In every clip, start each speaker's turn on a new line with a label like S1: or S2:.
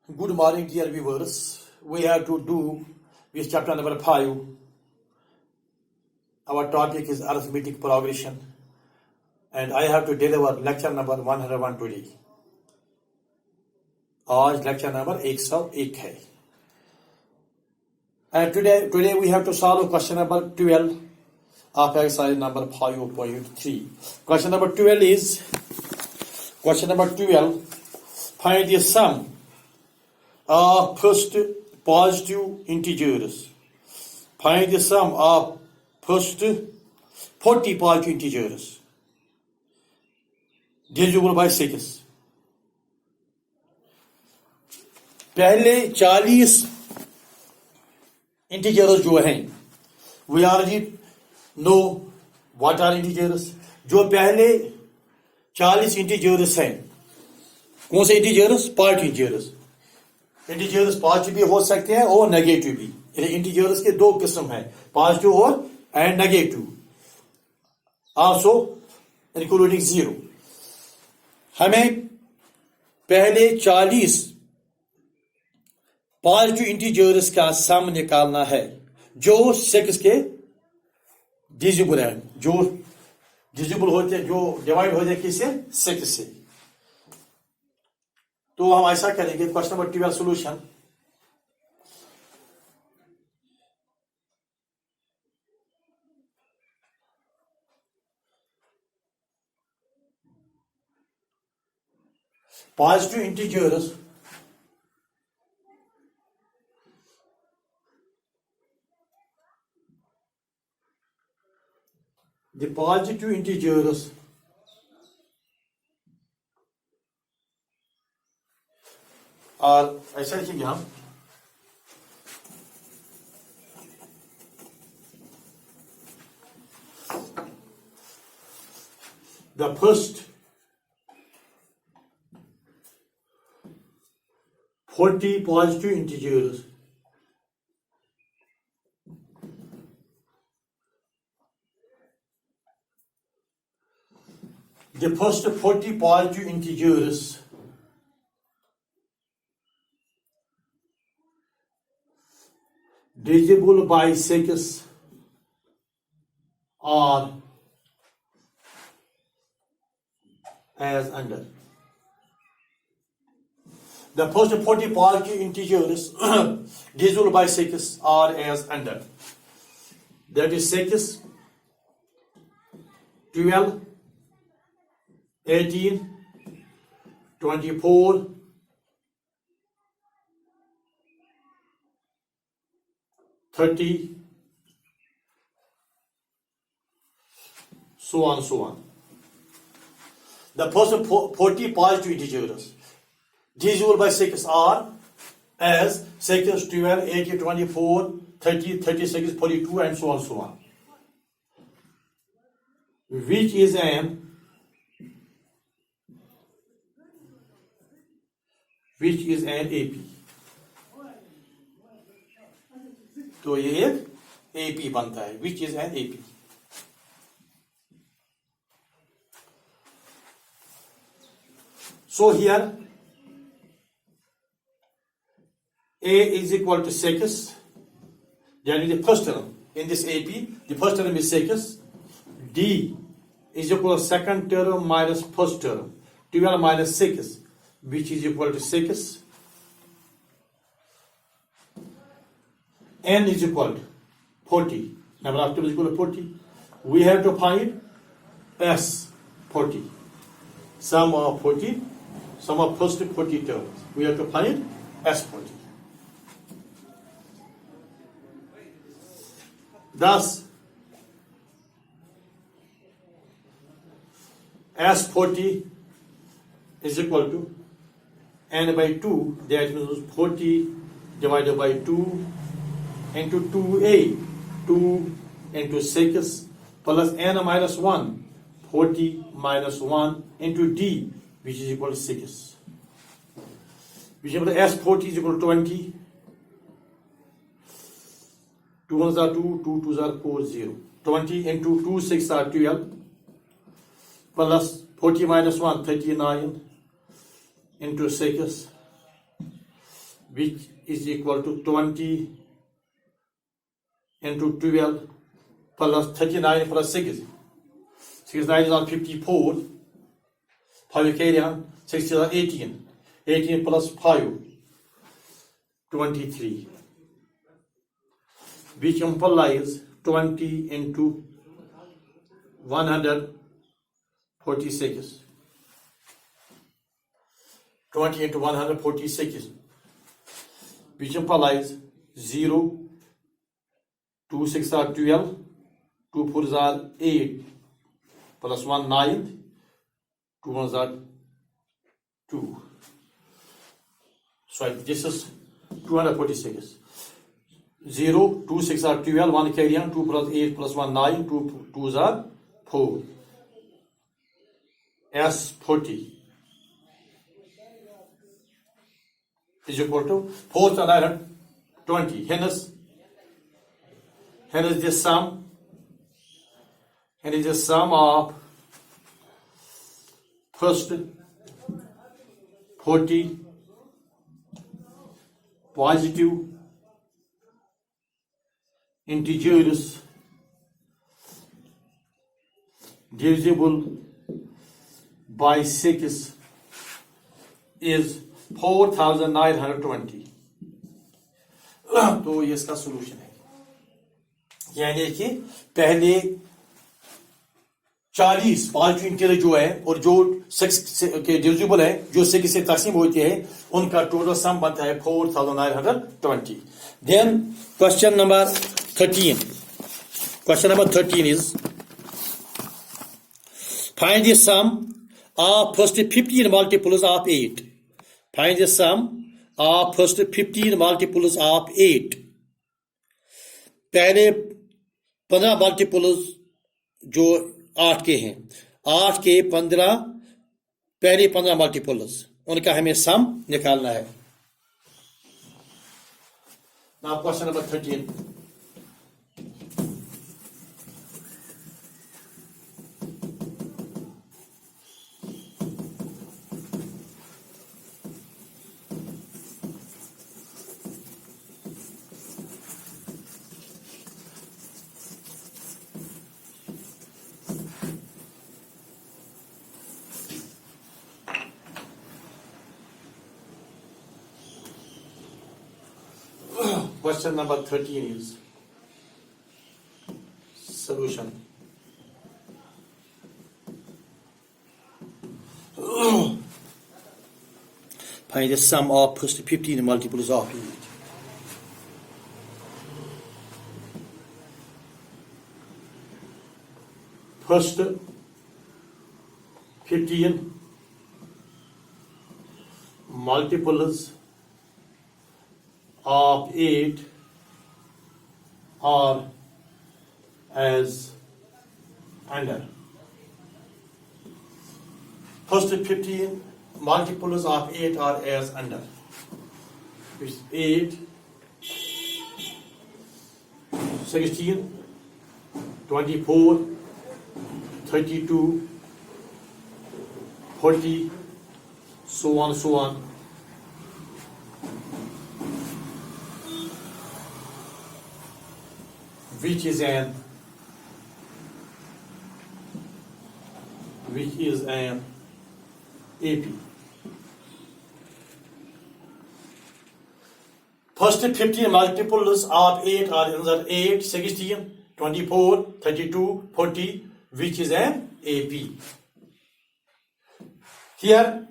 S1: Good morning, dear viewers. We have to do with chapter number 5. Our topic is arithmetic progression, and I have to deliver lecture number 101 today. आज lecture number 101 है. And today we have to solve question number 12 of exercise number 5.3. Question number 12 is find the sum of first positive integers. Find the sum of first 40 positive integers divisible by 6. पहले 40 integers जो हैं, we already know what are integers. जो पहले 40 integers हैं, कौन से integers? Part integers. Integers positive भी हो सकते हैं और नेगेटिव भी. इंटीजर्स के दो किस्म हैं, पॉजिटिव और एंड नेगेटिव, आल्सो इंक्लूडिंग 0. हमें पहले 40 पॉजिटिव इंटीजर्स का सम निकालना है जो 6 के डिविजिबल है, जो डिविजिबल होते हैं, जो डिवाइड हो जाए किससे? 6 से. तो हम ऐसा करेंगे. Question number 12 solution. Positive integers the positive integers are ऐसा लिखेंगे हम. The first 40 positive integers the first 40 positive integers divisible by 6 are as under. The first 40 positive integers divisible by 6 are as under. That is 6, 12, 18, 24, 30, so on. The first 40 positive integers divisible by 6 are as 6, 12, 18, 24, 30, 36, 42, and so on. Which is an AP. तो ये एक AP बनता है. Which is an AP. So here A is equal to 6. That is the first term in this AP. The first term is 6. D is equal to second term minus first term. 12 minus 6, which is equal to 6. N is equal to 40. Number of terms is equal to 40. We have to find S 40. Sum of first 40 terms. We have to find S 40. Thus, S40 is equal to n by 2. That means 40 divided by 2 into 2a. 2 into 6 plus n minus 1. 40 minus 1 into d, which is equal to 6. Which is S40 is equal to 20. 2 1s are 2, 2 2s are 4, 0. 20 into 2 6 are 12 plus 40 minus 1 39 into 6 which is equal to 20 into 12 plus 39 plus 6. 69 is on 54. 5 carry on. 6 is on 18. 18 plus 5, 23. Which implies 20 into 146. 20 into 146. Which implies 0, 2 6 are 12, 2 4 are 8, plus 1 9, 2 1 are 2. So this is 246. 0, 2 6 are 12, 1 carry on, 2 plus 8 plus 1 9, 2 2s are 4. S40 is equal to 4 and 920. Hence the sum. And is the sum of first 40 positive integers divisible by 6 is 4920. तो ये इसका solution है, यानी कि पहले 40 पांचवी integer जो है और जो 6 के डिविजिबल है, जो 6 से तकसीम होती है, उनका टोटल सम बनता है 4920. Then question number 13. Question number 13 is find the sum of first 15 multiples of 8. Find the sum of first 15 multiples of 8. पहले 15 मल्टीपल्स जो 8 के हैं, 8 के 15 पहले 15 मल्टीपल्स, उनका हमें सम निकालना है. Now question number 13. Question number 13 is solution. Find the sum of first 15 multiples of 8. First 15 multiples of 8 are as under. First 15 multiples of 8 are as under. It's 8, 16, 24, 32, 40, so on, so on. Which is an AP. First 15 multiples of 8 are another 8, 16, 24, 32, 40, which is an AP. Here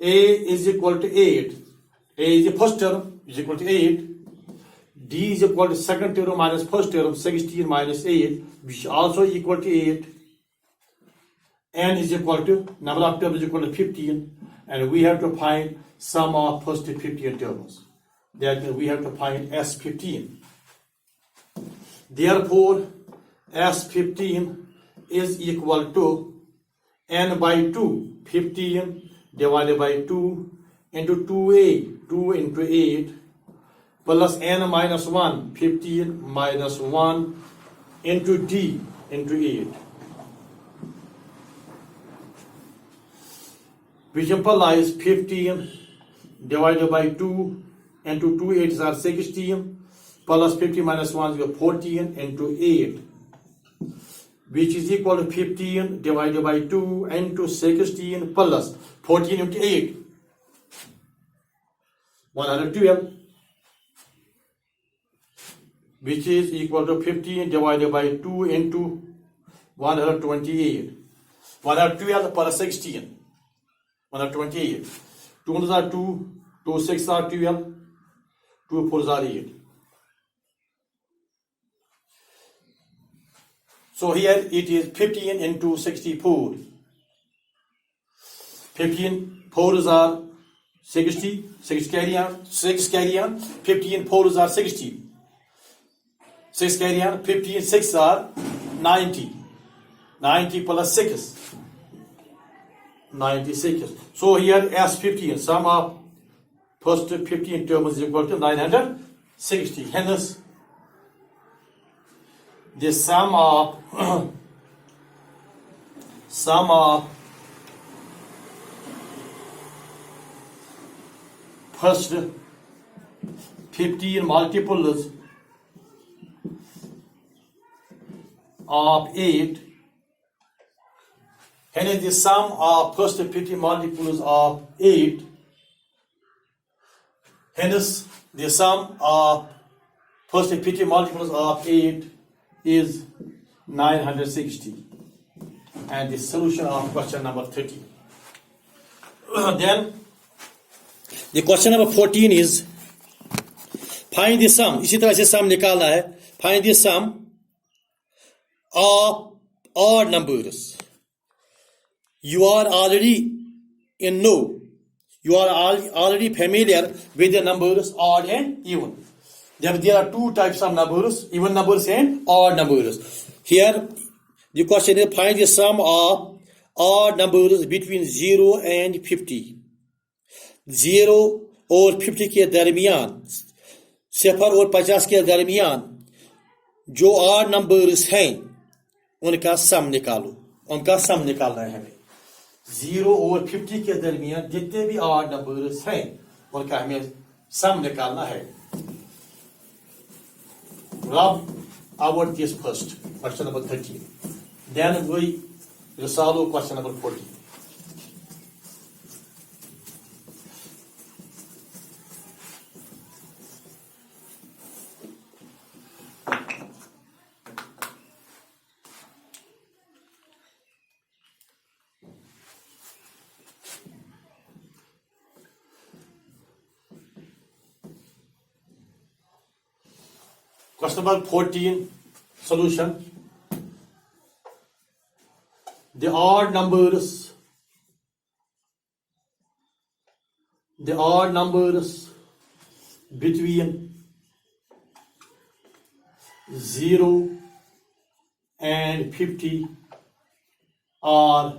S1: A is equal to 8. A is the first term, is equal to 8. D is equal to second term minus first term, 16 minus 8, which is also equal to 8. N is equal to, number of terms is equal to 15. And we have to find sum of first 15 terms. That means we have to find S15. Therefore, S15 is equal to N by 2. 15 divided by 2 into 2A, 2 into 8. Plus N minus 1, 15 minus 1 into D into 8. which implies 15 divided by 2 into 2 8s are 16 plus 50 minus 1 is 14 into 8, which is equal to 15 divided by 2 into 16 plus 14 into 8, 112, which is equal to 15 divided by 2 into 128. 112 plus 16, 128. 2 ones are 2, 2 6 are 12, 2 4s are 8. So here it is 15 into 64. 15 4s are 60, 6 carry on, 15 4s are 60. 6 carry on, 15 6 are 90. 90 plus 6, 96. So here S15, sum of first 15 terms is equal to 960. Hence, the sum of first 15 multiples of 8, hence the sum of first 15 multiples of 8, hence the sum of first 15 multiples of 8 is 960, and the solution of question number 30. Then the question number 14 is find the sum. इसी तरह से sum निकालना है. Find the sum of odd numbers. You are already already familiar with the numbers odd and even. There are two types of numbers, even numbers and odd numbers. Here the question is find the sum of odd numbers between 0 and 50. 0 और 50 के दरमियान, 0 और 50 के दरमियान जो odd numbers हैं उनका सम निकालो. उनका सम निकालना है हमें. 0 और 50 के दरमियान जितने भी odd numbers हैं उनका हमें सम निकालना है. Rub out this first, question number 13. Then we resolve question number 14. Question number 14, solution. The odd numbers between 0 and 50 are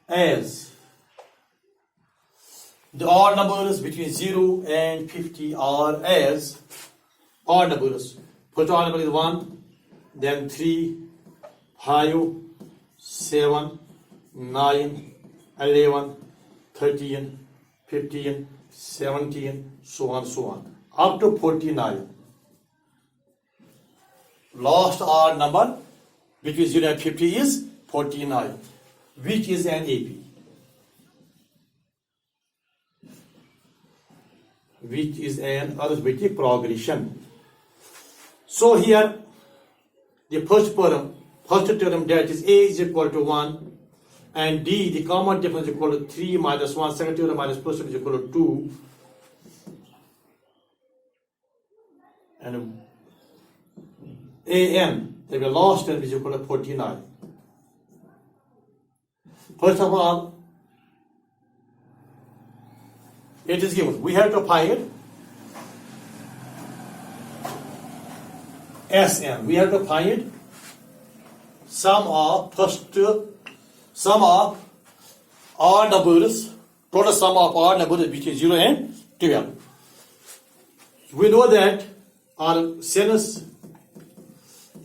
S1: as. The odd numbers between 0 and 50 are as odd numbers. First odd number is 1, then 3, 5, 7, 9, 11, 13, 15, 17, so on, up to 49. Last odd number between 0 and 50 is 49, which is an AP. Which is an arithmetic progression. So here, the first term that is A is equal to 1, and D, the common difference is equal to 3 minus 1, second term minus first term is equal to 2, and AN, the last term is equal to 49. First of all, it is given. We have to find Sn. We have to find sum of odd numbers, total sum of odd numbers between 0 and 12. We know that since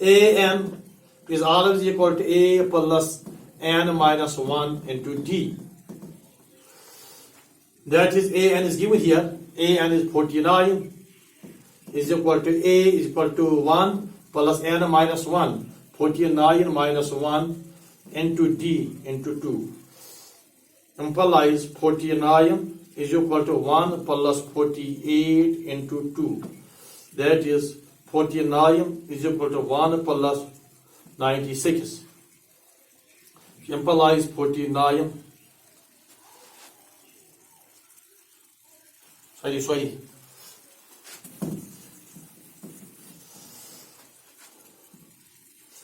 S1: An is always equal to A plus n minus 1 into D. That is an is given here. An is 49 is equal to a is equal to 1 plus n minus 1. 49 minus 1 into d into 2 implies 49 is equal to 1 plus 48 into 2. That is 49 is equal to 1 plus 96. Implies 49. Sorry.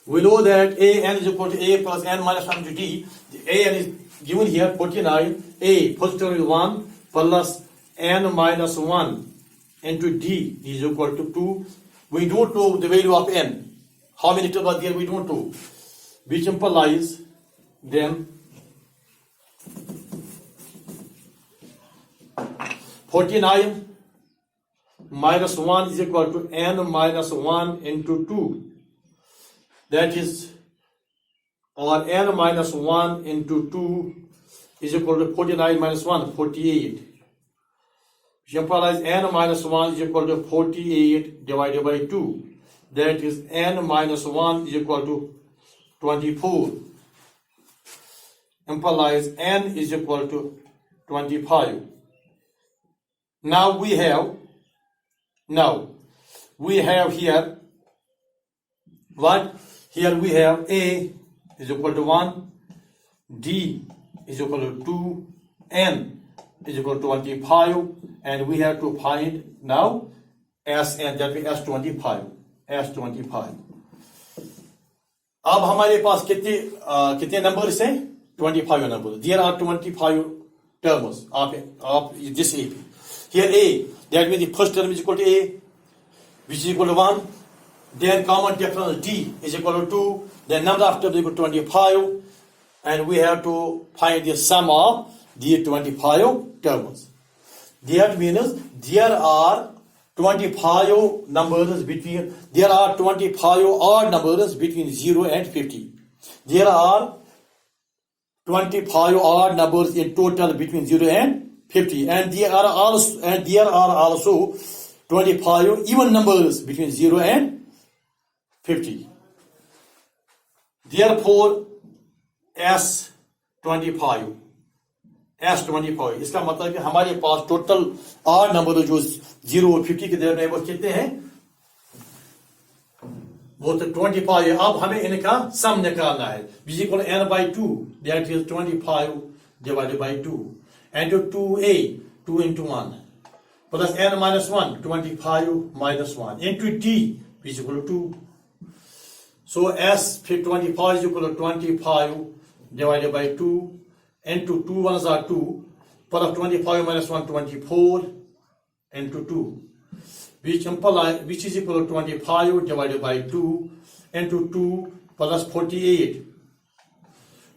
S1: We know that an is equal to a plus n minus 1 to d. The an is given here 49. A first term is 1 plus n minus 1 into d is equal to 2. We don't know the value of n. How many terms are there? We don't know. Which implies then 49 minus 1 is equal to n minus 1 into 2. That is, or n minus 1 into 2 is equal to 49 minus 1, 48. Which implies n minus 1 is equal to 48 divided by 2. That is, n minus 1 is equal to 24. Implies n is equal to 25. Now we have here what? Here we have a is equal to 1, d is equal to 2, n is equal to 25, and we have to find now s, and that means s25. अब हमारे पास कितने numbers हैं? 25 numbers. There are 25 terms of this AP. Here a, that means the first term is equal to a, which is equal to 1. Then common difference d is equal to 2. Then number of terms is equal to 25. And we have to find the sum of the 25 terms. That means there are 25 numbers between, there are 25 odd numbers between 0 and 50. There are 25 odd numbers in total between 0 and 50. And there are also 25 even numbers between 0 and 50. Therefore, S25. इसका मतलब कि हमारे पास total are number जो 0 और 50 के दरमियान वो कितने हैं? वो तो 25 है. अब हमें इनका सम निकालना है. b equal to n by 2, that is 25 divided by 2. And to 2a, 2 into 1. Plus n minus 1, 25 minus 1. Into d, which is equal to 2. So S25 is equal to 25 divided by 2. Into 2 ones are 2. Plus 25 minus 1, 24 into 2. Which is equal to 25 divided by 2 into 2 plus 48.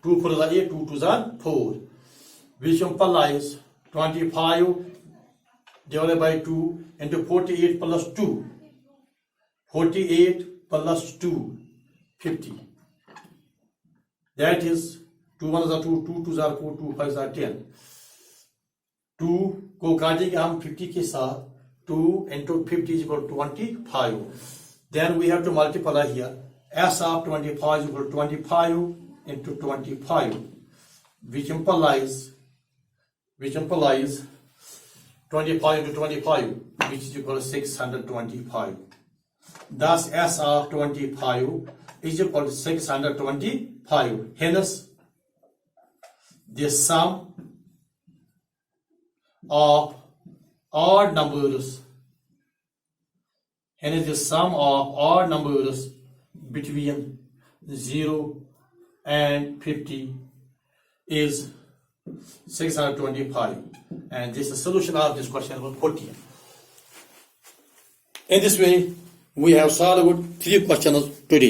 S1: 2 4 are 8, 2 2 are 4. Which implies 25 divided by 2 into 48 plus 2. 48 plus 2, 50. That is 2 1 are 2, 2 2 are 4, 2 5 are 10. 2 को काटेंगे हम 50 के साथ. 2 into 50 is equal to 25. Then we have to multiply here. S of 25 is equal to 25 into 25, which implies 25 into 25, which is equal to 625. Thus, S of 25 is equal to 625. Hence, the sum of odd numbers, between 0 and 50 is 625. And this is the solution of this question number 14. In this way, we have solved 3 questions today.